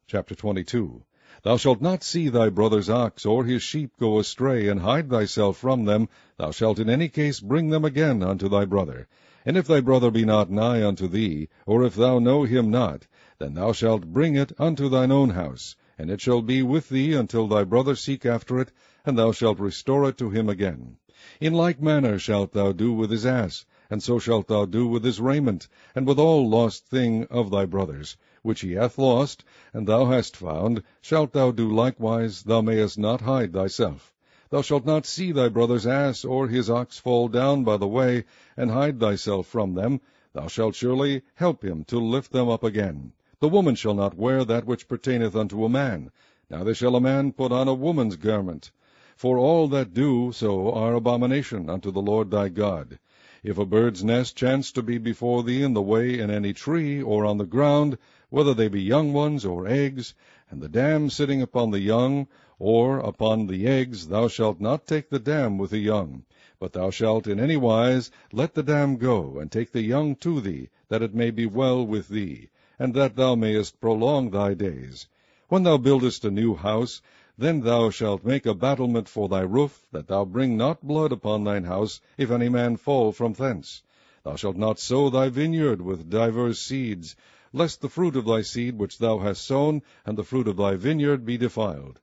Chapter 22. Thou shalt not see thy brother's ox or his sheep go astray, and hide thyself from them. Thou shalt in any case bring them again unto thy brother. And if thy brother be not nigh unto thee, or if thou know him not, then thou shalt bring it unto thine own house, and it shall be with thee until thy brother seek after it, and thou shalt restore it to him again. In like manner shalt thou do with his ass, and so shalt thou do with his raiment, and with all lost thing of thy brother's, which he hath lost, and thou hast found, shalt thou do likewise. Thou mayest not hide thyself. Thou shalt not see thy brother's ass or his ox fall down by the way, and hide thyself from them. Thou shalt surely help him to lift them up again. The woman shall not wear that which pertaineth unto a man, neither shall a man put on a woman's garment. For all that do so are abomination unto the Lord thy God. If a bird's nest chance to be before thee in the way in any tree, or on the ground, whether they be young ones or eggs, and the dam sitting upon the young, or upon the eggs, thou shalt not take the dam with the young, but thou shalt in any wise let the dam go, and take the young to thee, that it may be well with thee, and that thou mayest prolong thy days. When thou buildest a new house, then thou shalt make a battlement for thy roof, that thou bring not blood upon thine house, if any man fall from thence. Thou shalt not sow thy vineyard with divers seeds, lest the fruit of thy seed which thou hast sown, and the fruit of thy vineyard, be defiled.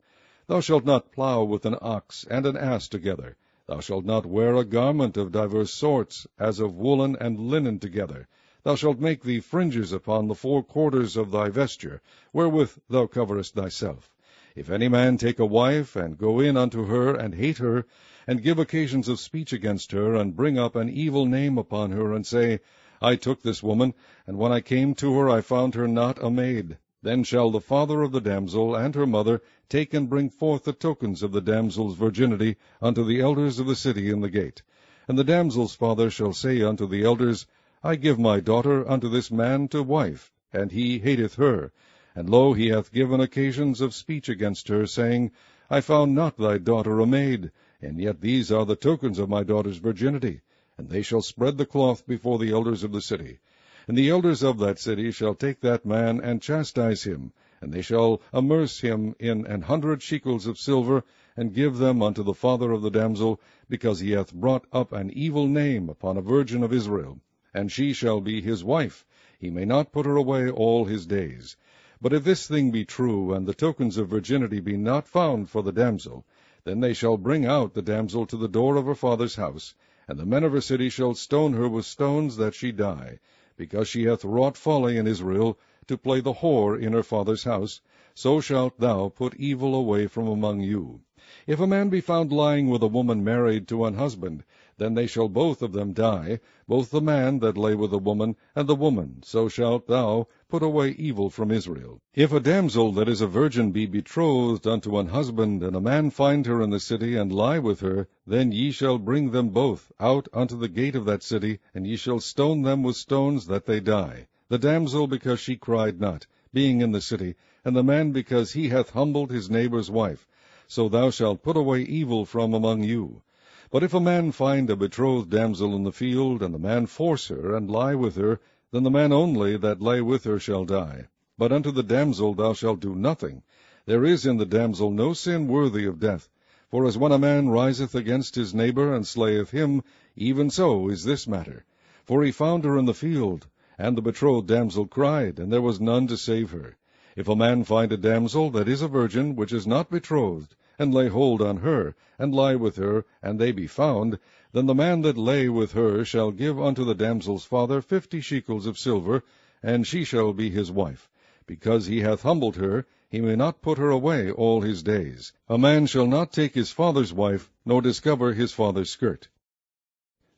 Thou shalt not plow with an ox and an ass together. Thou shalt not wear a garment of divers sorts, as of woolen and linen together. Thou shalt make thee fringes upon the four quarters of thy vesture, wherewith thou coverest thyself. If any man take a wife, and go in unto her, and hate her, and give occasions of speech against her, and bring up an evil name upon her, and say, I took this woman, and when I came to her I found her not a maid, then shall the father of the damsel and her mother take and bring forth the tokens of the damsel's virginity unto the elders of the city in the gate. And the damsel's father shall say unto the elders, I give my daughter unto this man to wife, and he hateth her. And lo, he hath given occasions of speech against her, saying, I found not thy daughter a maid, and yet these are the tokens of my daughter's virginity. And they shall spread the cloth before the elders of the city. And the elders of that city shall take that man, and chastise him, and they shall amerce him in 100 shekels of silver, and give them unto the father of the damsel, because he hath brought up an evil name upon a virgin of Israel. And she shall be his wife. He may not put her away all his days. But if this thing be true, and the tokens of virginity be not found for the damsel, then they shall bring out the damsel to the door of her father's house, and the men of her city shall stone her with stones, that she die, because she hath wrought folly in Israel, to play the whore in her father's house. So shalt thou put evil away from among you. If a man be found lying with a woman married to an husband, then they shall both of them die, both the man that lay with the woman, and the woman. So shalt thou put away evil from Israel. If a damsel that is a virgin be betrothed unto an husband, and a man find her in the city, and lie with her, then ye shall bring them both out unto the gate of that city, and ye shall stone them with stones, that they die. The damsel because she cried not, being in the city, and the man because he hath humbled his neighbour's wife. So thou shalt put away evil from among you. But if a man find a betrothed damsel in the field, and the man force her, and lie with her, then the man only that lay with her shall die. But unto the damsel thou shalt do nothing. There is in the damsel no sin worthy of death. For as when a man riseth against his neighbour, and slayeth him, even so is this matter. For he found her in the field, and the betrothed damsel cried, and there was none to save her. If a man find a damsel that is a virgin, which is not betrothed, and lay hold on her, and lie with her, and they be found, then the man that lay with her shall give unto the damsel's father 50 shekels of silver, and she shall be his wife. Because he hath humbled her, he may not put her away all his days. A man shall not take his father's wife, nor discover his father's skirt.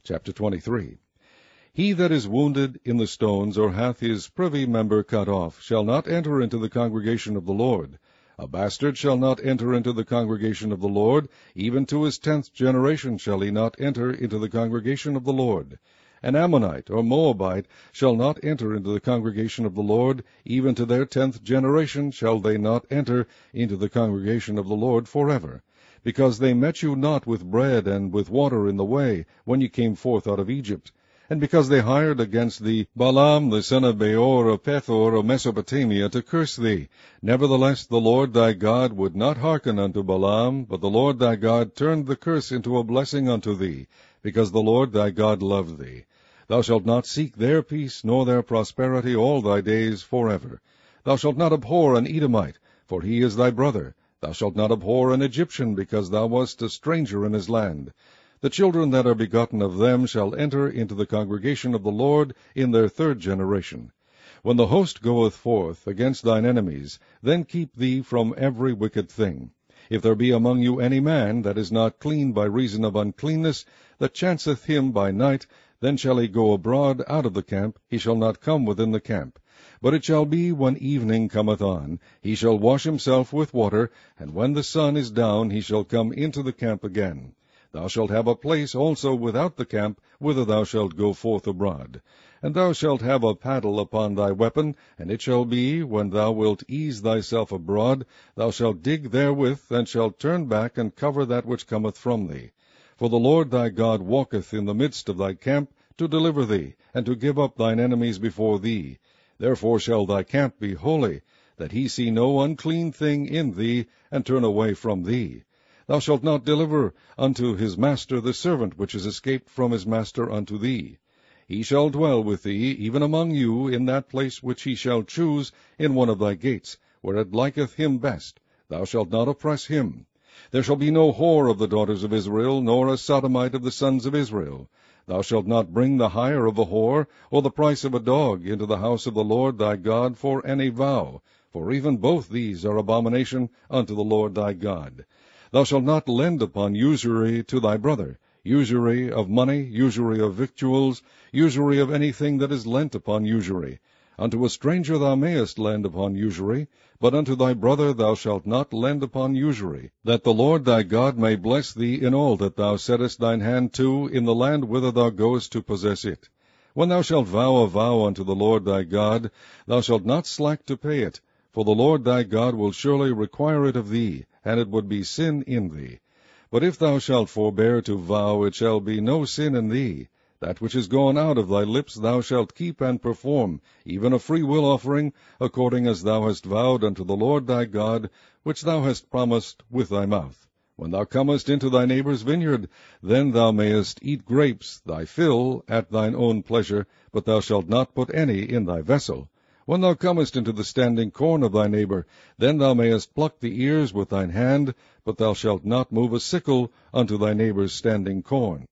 Chapter 23. He that is wounded in the stones, or hath his privy member cut off, shall not enter into the congregation of the Lord. A bastard shall not enter into the congregation of the Lord, even to his 10th generation shall he not enter into the congregation of the Lord. An Ammonite or Moabite shall not enter into the congregation of the Lord, even to their 10th generation shall they not enter into the congregation of the Lord forever, because they met you not with bread and with water in the way, when ye came forth out of Egypt. and because they hired against thee Balaam the son of Beor of Pethor of Mesopotamia to curse thee. Nevertheless the Lord thy God would not hearken unto Balaam, but the Lord thy God turned the curse into a blessing unto thee, because the Lord thy God loved thee. Thou shalt not seek their peace nor their prosperity all thy days forever. Thou shalt not abhor an Edomite, for he is thy brother. Thou shalt not abhor an Egyptian, because thou wast a stranger in his land. The children that are begotten of them shall enter into the congregation of the Lord in their third generation. When the host goeth forth against thine enemies, then keep thee from every wicked thing. If there be among you any man that is not clean by reason of uncleanness, that chanceth him by night, then shall he go abroad out of the camp, he shall not come within the camp. But it shall be, when evening cometh on, he shall wash himself with water, and when the sun is down, he shall come into the camp again. Thou shalt have a place also without the camp, whither thou shalt go forth abroad. And thou shalt have a paddle upon thy weapon, and it shall be, when thou wilt ease thyself abroad, thou shalt dig therewith, and shalt turn back, and cover that which cometh from thee. For the Lord thy God walketh in the midst of thy camp, to deliver thee, and to give up thine enemies before thee. Therefore shall thy camp be holy, that he see no unclean thing in thee, and turn away from thee. Thou shalt not deliver unto his master the servant which is escaped from his master unto thee. He shall dwell with thee, even among you, in that place which he shall choose in one of thy gates, where it liketh him best. Thou shalt not oppress him. There shall be no whore of the daughters of Israel, nor a sodomite of the sons of Israel. Thou shalt not bring the hire of a whore, or the price of a dog, into the house of the Lord thy God for any vow, for even both these are abomination unto the Lord thy God. Thou shalt not lend upon usury to thy brother, usury of money, usury of victuals, usury of anything that is lent upon usury. Unto a stranger thou mayest lend upon usury, but unto thy brother thou shalt not lend upon usury, that the Lord thy God may bless thee in all that thou settest thine hand to in the land whither thou goest to possess it. When thou shalt vow a vow unto the Lord thy God, thou shalt not slack to pay it, for the Lord thy God will surely require it of thee, and it would be sin in thee. But if thou shalt forbear to vow, it shall be no sin in thee. That which is gone out of thy lips thou shalt keep and perform, even a freewill offering, according as thou hast vowed unto the Lord thy God, which thou hast promised with thy mouth. When thou comest into thy neighbour's vineyard, then thou mayest eat grapes, thy fill, at thine own pleasure, but thou shalt not put any in thy vessel. When thou comest into the standing corn of thy neighbour, then thou mayest pluck the ears with thine hand, but thou shalt not move a sickle unto thy neighbour's standing corn.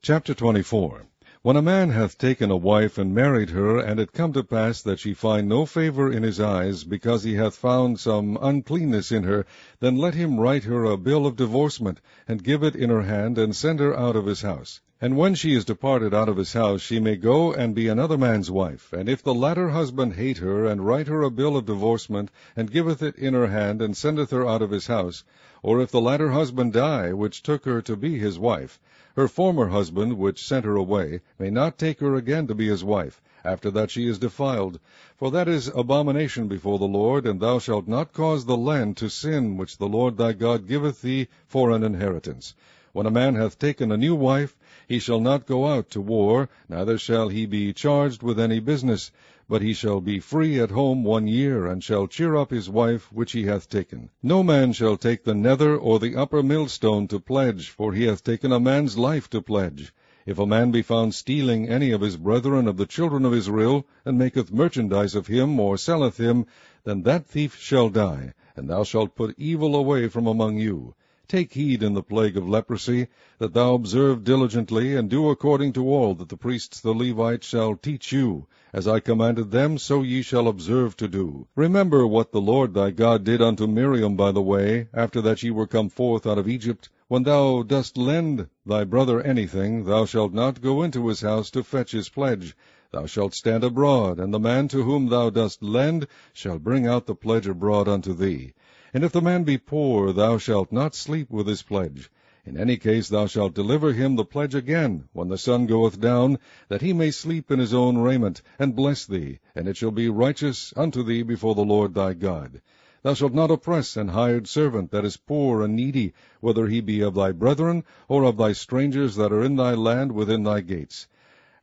Chapter 24. When a man hath taken a wife and married her, and it come to pass that she find no favour in his eyes, because he hath found some uncleanness in her, then let him write her a bill of divorcement, and give it in her hand, and send her out of his house. And when she is departed out of his house, she may go and be another man's wife. And if the latter husband hate her, and write her a bill of divorcement, and giveth it in her hand, and sendeth her out of his house, or if the latter husband die, which took her to be his wife, her former husband, which sent her away, may not take her again to be his wife, after that she is defiled. For that is abomination before the Lord, and thou shalt not cause the land to sin, which the Lord thy God giveth thee for an inheritance. When a man hath taken a new wife, he shall not go out to war, neither shall he be charged with any business, but he shall be free at home 1 year, and shall cheer up his wife which he hath taken. No man shall take the nether or the upper millstone to pledge, for he hath taken a man's life to pledge. If a man be found stealing any of his brethren of the children of Israel, and maketh merchandise of him, or selleth him, then that thief shall die, and thou shalt put evil away from among you. Take heed in the plague of leprosy, that thou observe diligently, and do according to all that the priests the Levites shall teach you. As I commanded them, so ye shall observe to do. Remember what the Lord thy God did unto Miriam by the way, after that ye were come forth out of Egypt. When thou dost lend thy brother anything, thou shalt not go into his house to fetch his pledge. Thou shalt stand abroad, and the man to whom thou dost lend shall bring out the pledge abroad unto thee. And if the man be poor, thou shalt not sleep with his pledge. In any case thou shalt deliver him the pledge again, when the sun goeth down, that he may sleep in his own raiment, and bless thee, and it shall be righteous unto thee before the Lord thy God. Thou shalt not oppress an hired servant that is poor and needy, whether he be of thy brethren, or of thy strangers that are in thy land within thy gates.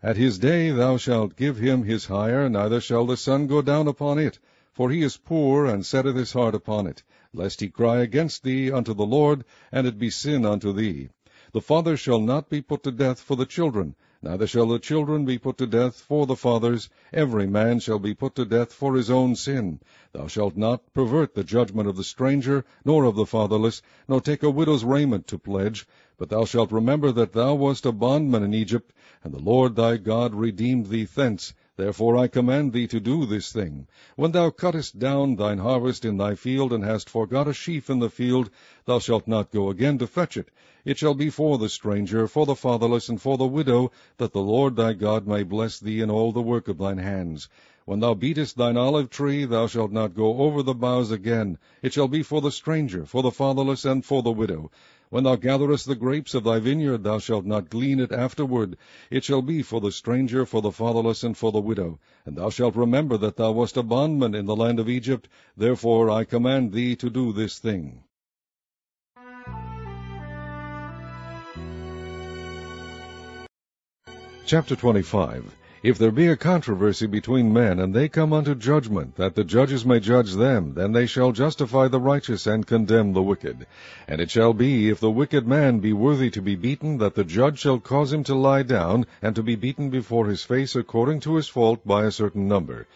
At his day thou shalt give him his hire, neither shall the sun go down upon it. For he is poor, and setteth his heart upon it, lest he cry against thee unto the Lord, and it be sin unto thee. The father shall not be put to death for the children, neither shall the children be put to death for the fathers. Every man shall be put to death for his own sin. Thou shalt not pervert the judgment of the stranger, nor of the fatherless, nor take a widow's raiment to pledge. But thou shalt remember that thou wast a bondman in Egypt, and the Lord thy God redeemed thee thence. Therefore I command thee to do this thing. When thou cuttest down thine harvest in thy field, and hast forgot a sheaf in the field, thou shalt not go again to fetch it. It shall be for the stranger, for the fatherless, and for the widow, that the Lord thy God may bless thee in all the work of thine hands. When thou beatest thine olive tree, thou shalt not go over the boughs again. It shall be for the stranger, for the fatherless, and for the widow. When thou gatherest the grapes of thy vineyard, thou shalt not glean it afterward. It shall be for the stranger, for the fatherless, and for the widow. And thou shalt remember that thou wast a bondman in the land of Egypt. Therefore I command thee to do this thing. Chapter 25. If there be a controversy between men, and they come unto judgment, that the judges may judge them, then they shall justify the righteous, and condemn the wicked. And it shall be, if the wicked man be worthy to be beaten, that the judge shall cause him to lie down, and to be beaten before his face according to his fault by a certain number.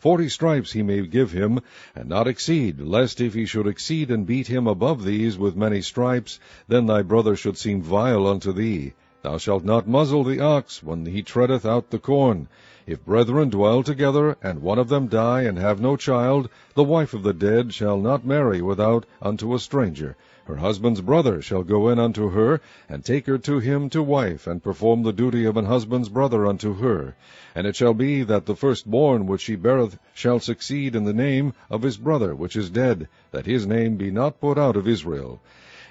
40 stripes he may give him, and not exceed, lest if he should exceed and beat him above these with many stripes, then thy brother should seem vile unto thee. Thou shalt not muzzle the ox when he treadeth out the corn. If brethren dwell together, and one of them die, and have no child, the wife of the dead shall not marry without unto a stranger. Her husband's brother shall go in unto her, and take her to him to wife, and perform the duty of an husband's brother unto her. And it shall be that the firstborn which she beareth shall succeed in the name of his brother which is dead, that his name be not put out of Israel.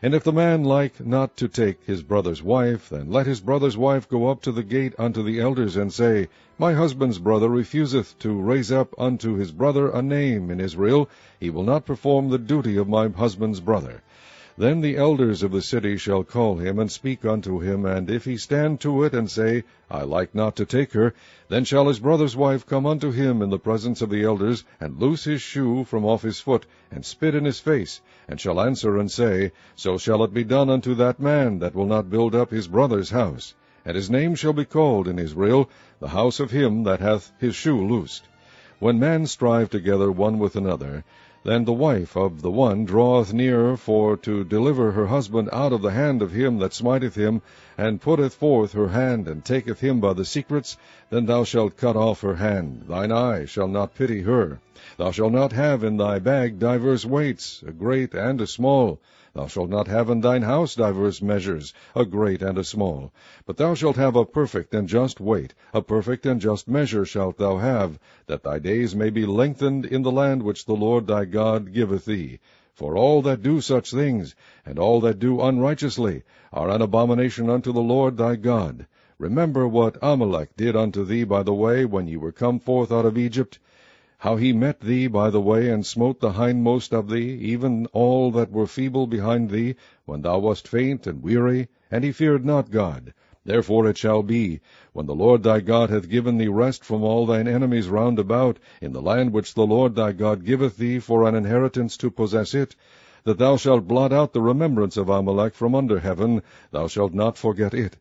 And if the man like not to take his brother's wife, then let his brother's wife go up to the gate unto the elders, and say, My husband's brother refuseth to raise up unto his brother a name in Israel. He will not perform the duty of my husband's brother. Then the elders of the city shall call him, and speak unto him, and if he stand to it, and say, I like not to take her, then shall his brother's wife come unto him in the presence of the elders, and loose his shoe from off his foot, and spit in his face, and shall answer and say, So shall it be done unto that man that will not build up his brother's house. And his name shall be called in Israel, the house of him that hath his shoe loosed. When men strive together one with another, then the wife of the one draweth near for to deliver her husband out of the hand of him that smiteth him, and putteth forth her hand, and taketh him by the secrets, then thou shalt cut off her hand. Thine eye shall not pity her. Thou shalt not have in thy bag divers weights, a great and a small. Thou shalt not have in thine house divers measures, a great and a small. But thou shalt have a perfect and just weight, a perfect and just measure shalt thou have, that thy days may be lengthened in the land which the Lord thy God giveth thee. For all that do such things, and all that do unrighteously, are an abomination unto the Lord thy God. Remember what Amalek did unto thee by the way, when ye were come forth out of Egypt, how he met thee by the way, and smote the hindmost of thee, even all that were feeble behind thee, when thou wast faint and weary, and he feared not God. Therefore it shall be, when the Lord thy God hath given thee rest from all thine enemies round about, in the land which the Lord thy God giveth thee for an inheritance to possess it, that thou shalt blot out the remembrance of Amalek from under heaven, thou shalt not forget it.